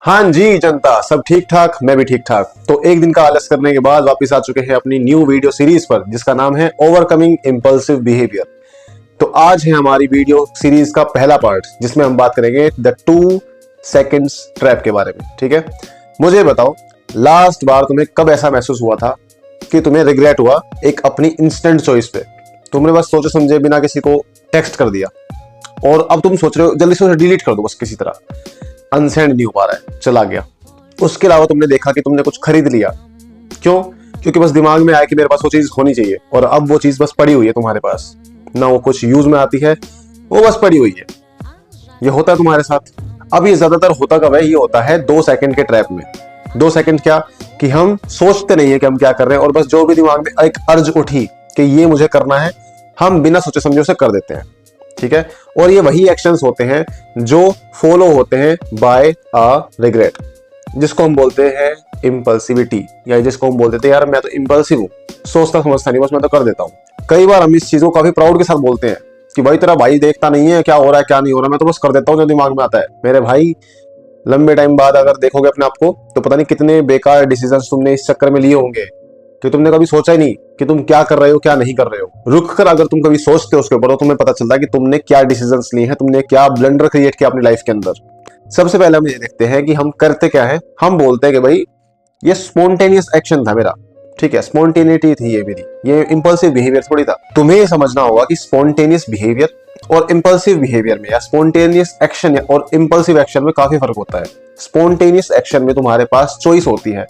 हाँ जी जनता, सब ठीक ठाक, मैं भी ठीक ठाक। तो एक दिन का आलस करने के बाद वापस आ चुके हैं अपनी न्यू वीडियो सीरीज पर, जिसका नाम है ओवरकमिंग इम्पल्सिव बिहेवियर। तो आज है हमारी वीडियो सीरीज का पहला पार्ट, जिसमें हम बात करेंगे द 2 सेकंड्स ट्रैप के बारे में। ठीक है, मुझे बताओ लास्ट बार तुम्हें कब ऐसा महसूस हुआ था कि तुम्हें रिग्रेट हुआ एक अपनी इंस्टेंट चॉइस पे। तुमने बस सोचे समझे बिना किसी को टेक्स्ट कर दिया और अब तुम सोच रहे हो जल्दी से उसे डिलीट कर दो, बस किसी तरह अनसेंड नहीं हो पा रहा है, चला गया। उसके अलावा तुमने देखा कि तुमने कुछ खरीद लिया, क्यों? क्योंकि बस दिमाग में आया कि मेरे पास वो चीज होनी चाहिए, और अब वो चीज बस पड़ी हुई है तुम्हारे पास, ना वो कुछ यूज में आती है, वो बस पड़ी हुई है। ये होता है तुम्हारे साथ। अब ये ज्यादातर होता कब है? ये होता है 2 सेकंड के ट्रैप में। 2 सेकंड क्या कि हम सोचते नहीं है कि हम क्या कर रहे हैं, और बस जो भी दिमाग में एक अर्ज उठी कि ये मुझे करना है, हम बिना सोचे समझे उसे कर देते हैं। ठीक है, और ये वही एक्शंस होते हैं जो फॉलो होते हैं बाय अ रिग्रेट, जिसको हम बोलते हैं इम्पल्सिविटी, या जिसको हम बोलते थे यार मैं तो इम्पल्सिव हूँ, सोचता समझता नहीं, बस मैं तो कर देता हूँ। कई बार हम इस चीज को काफी प्राउड के साथ बोलते हैं कि भाई तेरा भाई देखता नहीं है क्या हो रहा है क्या नहीं हो रहा, मैं तो बस कर देता हूँ जो दिमाग में आता है। मेरे भाई, लंबे टाइम बाद अगर देखोगे अपने आप को तो पता नहीं कितने बेकार डिसीजंस तुमने इस चक्कर में लिए होंगे कि तुमने कभी सोचा ही नहीं कि तुम क्या कर रहे हो क्या नहीं कर रहे हो। रुक कर अगर तुम कभी सोचते हो उसके ऊपर तो तुम्हें पता चलता है कि तुमने क्या डिसीजंस लिए हैं, तुमने क्या ब्लंडर क्रिएट किया अपनी लाइफ के अंदर। सबसे पहले हम ये देखते हैं कि हम करते क्या है। हम बोलते हैं कि भाई ये स्पॉन्टेनियस एक्शन था मेरा, ठीक है, स्पॉन्टेनिटी थी ये मेरी, ये इंपल्सिव बिहेवियर थोड़ी था। तुम्हें ये समझना होगा कि स्पॉन्टेनियस बिहेवियर और इंपल्सिव बिहेवियर में, या स्पॉन्टेनियस एक्शन और इंपल्सिव एक्शन में काफी फर्क होता है। स्पॉन्टेनियस एक्शन में तुम्हारे पास चॉइस होती है,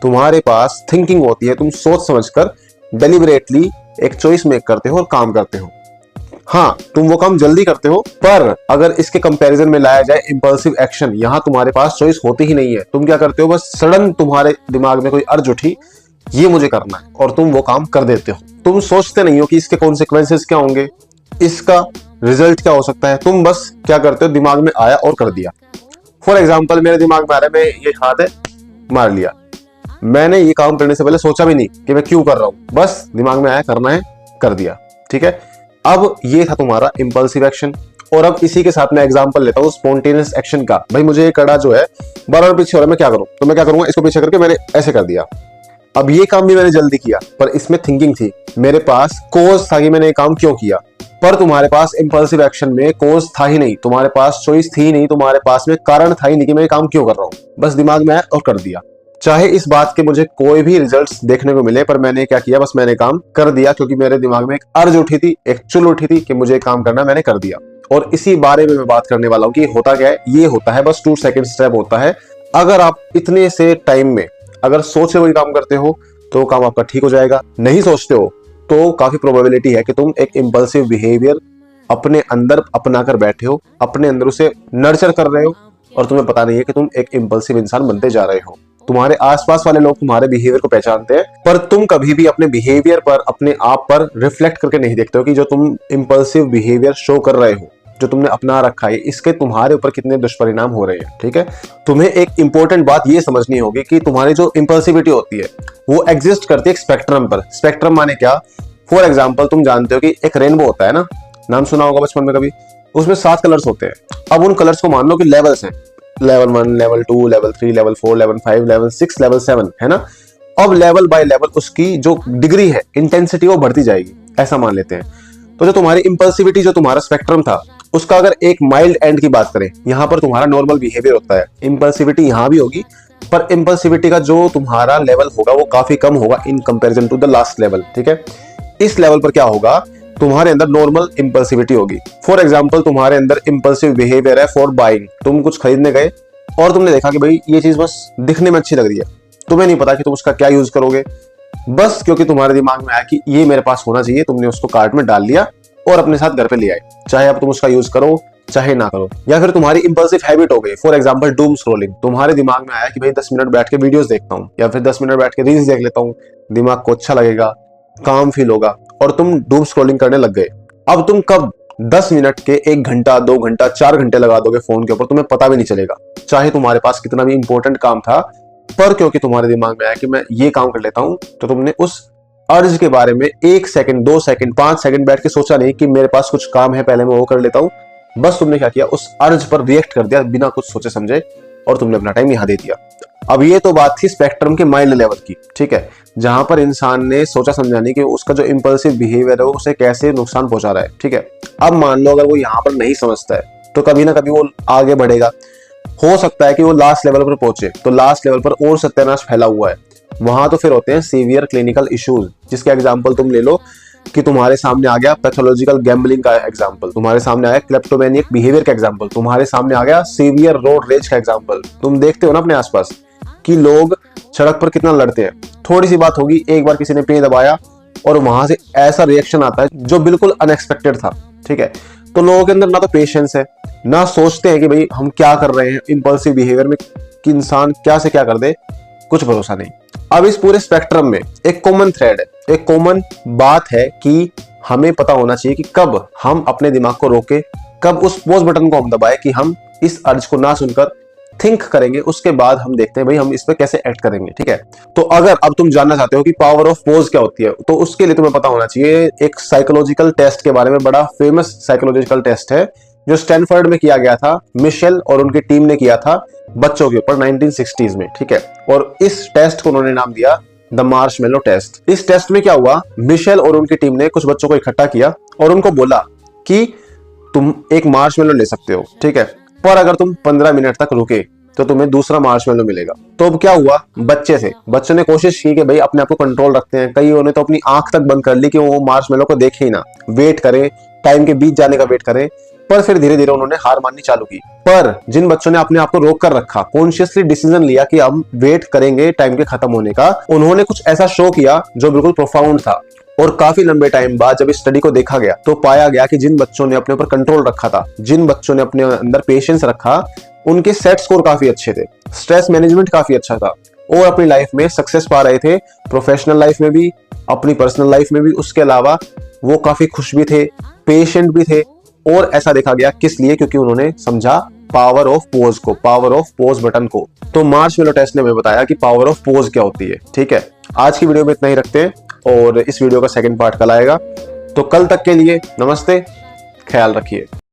तुम्हारे पास थिंकिंग होती है, तुम सोच समझकर डेलिबरेटली एक चॉइस मेक करते हो और काम करते हो। हाँ, तुम वो काम जल्दी करते हो, पर अगर इसके कंपैरिजन में लाया जाए इंपल्सिव एक्शन, यहाँ तुम्हारे पास चॉइस होती ही नहीं है। तुम क्या करते हो, बस सडन तुम्हारे दिमाग में कोई अर्ज उठी, ये मुझे करना है, और तुम वो काम कर देते हो। तुम सोचते नहीं हो कि इसके कॉन्सिक्वेंसेस क्या होंगे, इसका रिजल्ट क्या हो सकता है, तुम बस क्या करते हो, दिमाग में आया और कर दिया। फॉर एग्जाम्पल, मेरे दिमाग में आ रहा है, मैं ये हाथ है मार लिया, मैंने ये काम करने से पहले सोचा भी नहीं कि मैं क्यों कर रहा हूं, बस दिमाग में आया करना है, कर दिया। ठीक है, अब ये था तुम्हारा इंपल्सिव एक्शन। और अब इसी के साथ मैं एग्जांपल लेता हूं स्पॉन्टेनियस एक्शन का। भाई मुझे ये कड़ा जो है बार बार पीछे हो रहा है, मैं क्या करूं? तो मैं क्या करूंगा, इसको पीछे करके मैंने ऐसे कर दिया। अब ये काम भी मैंने जल्दी किया, पर इसमें थिंकिंग थी, मेरे पास कोज था कि मैंने ये काम क्यों किया। पर तुम्हारे पास इंपल्सिव एक्शन में कोज था ही नहीं, तुम्हारे पास चॉइस थी नहीं, तुम्हारे पास में कारण था ही नहीं कि मैं ये काम क्यों कर रहा हूं, बस दिमाग में आया और कर दिया। चाहे इस बात के मुझे कोई भी रिजल्ट्स देखने को मिले, पर मैंने क्या किया, बस मैंने काम कर दिया, क्योंकि मेरे दिमाग में एक अर्ज उठी थी, एक चुल उठी थी कि मुझे काम करना, मैंने कर दिया। और इसी बारे में मैं बात करने वाला हूं कि होता क्या है। ये होता है बस 2 सेकंड स्टेप होता है। अगर आप इतने से टाइम में अगर सोचे हुए काम करते हो तो काम आपका ठीक हो जाएगा। नहीं सोचते हो तो काफी प्रोबेबिलिटी है कि तुम एक इंपल्सिव बिहेवियर अपने अंदर अपना कर बैठे हो, अपने अंदर उसे नर्चर कर रहे हो, और तुम्हें पता नहीं है कि तुम एक इंपल्सिव इंसान बनते जा रहे हो। तुम्हारे आसपास वाले लोग तुम्हारे बिहेवियर को पहचानते हैं, पर तुम कभी भी अपने बिहेवियर पर, अपने आप पर रिफ्लेक्ट करके नहीं देखते हो कि जो तुम इंपल्सिव बिहेवियर शो कर रहे हो, जो तुमने अपना रखा है, इसके तुम्हारे ऊपर कितने दुष्परिणाम हो रहे हैं। ठीक है, तुम्हें एक इंपॉर्टेंट बात ये समझनी होगी कि तुम्हारी जो इंपल्सिविटी होती है वो एग्जिस्ट करती है एक स्पेक्ट्रम पर। स्पेक्ट्रम माने क्या? फॉर एग्जाम्पल, तुम जानते हो कि एक रेनबो होता है ना, नाम सुना होगा बचपन में कभी, उसमें 7 कलर्स होते हैं। अब उन कलर्स को मान लो कि लेवल्स हैं, level 1, level 2, level 3, level 4, level 5, level 6, level 7, है ना। अब लेवल बाय लेवल उसकी जो डिग्री है, इंटेंसिटी, वो बढ़ती जाएगी, ऐसा मान लेते हैं। तो जो तुम्हारी इंपल्सिविटी, जो तुम्हारा स्पेक्ट्रम था, उसका अगर एक माइल्ड एंड की बात करें, यहां पर तुम्हारा नॉर्मल बिहेवियर होता है। इंपल्सिविटी यहां भी होगी, पर इंपल्सिविटी का जो तुम्हारा लेवल होगा वो काफी कम होगा in comparison to the last level. ठीक है, इस लेवल पर क्या होगा, तुम्हारे अंदर नॉर्मल इंपल्सिविटी होगी। फॉर एग्जांपल, तुम्हारे अंदर इंपल्सिव बिहेवियर है फॉर बाइंग। तुम कुछ खरीदने गए और तुमने देखा कि भाई ये चीज बस दिखने में अच्छी लग रही है, तुम्हें नहीं पता कि तुम उसका क्या यूज करोगे, बस क्योंकि तुम्हारे दिमाग में आया कि ये मेरे पास होना चाहिए, तुमने उसको कार्ट में डाल लिया और अपने साथ घर पे ले आए। चाहे अब तुम उसका यूज करो चाहे ना करो। या फिर तुम्हारी इंपल्सिव हैबिट हो गई, फॉर एग्जांपल डूम स्क्रॉलिंग। तुम्हारे दिमाग में आया कि भाई 10 मिनट बैठ के वीडियोस देखता हूँ, या फिर 10 मिनट बैठ के रील्स देख लेता हूँ, दिमाग को अच्छा लगेगा, काम फील होगा, और तुम डूम स्क्रॉलिंग करने लग गए। अब तुम कब 10 मिनट के 1 घंटा, 2 घंटा, 4 घंटे लगा दोगे फोन के ऊपर, तुम्हें पता भी नहीं चलेगा, चाहे तुम्हारे पास कितना भी इंपॉर्टेंट काम था। पर क्योंकि तुम्हारे दिमाग में आया कि मैं ये काम कर लेता हूं, तो तुमने उस अर्ज के बारे में 1 सेकंड, 2 सेकंड, 5 सेकंड बैठ के सोचा नहीं कि मेरे पास कुछ काम है, पहले मैं वो कर लेता हूं। बस तुमने क्या किया, उस अर्ज पर रिएक्ट कर दिया बिना कुछ सोचे समझे, और तुमने अपना टाइम यहाँ दे दिया। अब ये तो बात थी स्पेक्ट्रम के माइल्ड लेवल की, ठीक है, जहां पर इंसान ने सोचा समझा नहीं कि उसका जो इंपल्सिव बिहेवियर है वो उसे कैसे नुकसान पहुंचा रहा है, ठीक है। अब मान लो अगर वो यहाँ पर नहीं समझता है तो कभी ना कभी वो आगे बढ़ेगा, हो सकता है कि वो लास्ट लेवल पर पहुंचे, तो लास्ट लेवल पर और सत्यानाश फैला हुआ है, वहां तो फिर होते हैं सीवियर क्लिनिकल इश्यूज, जिसका एग्जाम्पल तुम ले लो कि तुम्हारे सामने आ गया पैथोलॉजिकल गैम्बलिंग का एग्जांपल, तुम्हारे सामने आया क्लेप्टोमैनियक बिहेवियर का एग्जांपल, तुम्हारे सामने आ गया सीवियर रोड रेज का एग्जांपल। तुम देखते हो ना अपने आसपास कि लोग सड़क पर कितना लड़ते हैं, थोड़ी सी बात होगी, एक बार किसी ने पे दबाया और वहां से ऐसा रिएक्शन आता है जो बिल्कुल अनएक्सपेक्टेड था, ठीक है। तो लोगों के अंदर ना तो पेशेंस है, ना सोचते हैं कि भाई हम क्या कर रहे हैं इंपल्सिव बिहेवियर में, कि इंसान क्या से क्या कर दे, कुछ भरोसा नहीं। अब इस पूरे स्पेक्ट्रम में एक कॉमन थ्रेड है, एक कॉमन बात है कि हमें पता होना चाहिए कि कब हम अपने दिमाग को रोके, कब उस पॉज बटन को हम दबाए कि हम इस अर्ज को ना सुनकर थिंक करेंगे, उसके बाद हम देखते हैं भाई हम इस पे कैसे एक्ट करेंगे, ठीक है। तो अगर अब तुम जानना चाहते हो कि पावर ऑफ पॉज क्या होती है, तो उसके लिए तुम्हें पता होना चाहिए एक साइकोलॉजिकल टेस्ट के बारे में, बड़ा फेमस साइकोलॉजिकल टेस्ट है जो स्टैनफोर्ड में किया गया था, मिशेल और उनकी टीम ने किया था बच्चों के ऊपर 1960s में, ठीक है। और इस टेस्ट को उन्होंने नाम दिया द मार्शमेलो टेस्ट। इस टेस्ट में क्या हुआ, मिशेल और उनकी टीम ने कुछ बच्चों को इकट्ठा किया और उनको बोला कि तुम एक मार्शमेलो ले सकते हो, ठीक है, पर अगर तुम 15 मिनट तक रुके तो तुम्हें दूसरा मार्शमेलो मिलेगा। तो अब क्या हुआ, बच्चों ने कोशिश की कि भाई अपने आप को कंट्रोल रखते हैं, कई उन्होंने तो अपनी आंख तक बंद कर ली कि वो मार्शमेलो को देखे ही ना, वेट करें, टाइम के बीत जाने का वेट करें, पर फिर धीरे धीरे उन्होंने हार माननी चालू की। पर जिन बच्चों ने अपने आप को रोक कर रखा, कॉन्शियसली डिसीजन लिया कि हम वेट करेंगे टाइम के खत्म होने का, उन्होंने कुछ ऐसा शो किया जो बिल्कुल प्रोफाउंड था। और काफी लंबे टाइम बाद जब इस स्टडी को देखा गया तो पाया गया कि जिन बच्चों ने अपने ऊपर कंट्रोल रखा था, जिन बच्चों ने अपने अंदर पेशेंस रखा, उनके सेट स्कोर काफी अच्छे थे, स्ट्रेस मैनेजमेंट काफी अच्छा था और अपनी लाइफ में सक्सेस पा रहे थे, प्रोफेशनल लाइफ में भी, अपनी पर्सनल लाइफ में भी। उसके अलावा वो काफी खुश भी थे, पेशेंट भी थे। और ऐसा देखा गया किस लिए, क्योंकि उन्होंने समझा पावर ऑफ पोज को, पावर ऑफ पोज बटन को। तो मार्शमेलो टेस्ट ने हमें बताया कि पावर ऑफ पोज क्या होती है, ठीक है। आज की वीडियो में इतना ही रखते हैं और इस वीडियो का सेकंड पार्ट कल आएगा। तो कल तक के लिए नमस्ते, ख्याल रखिए।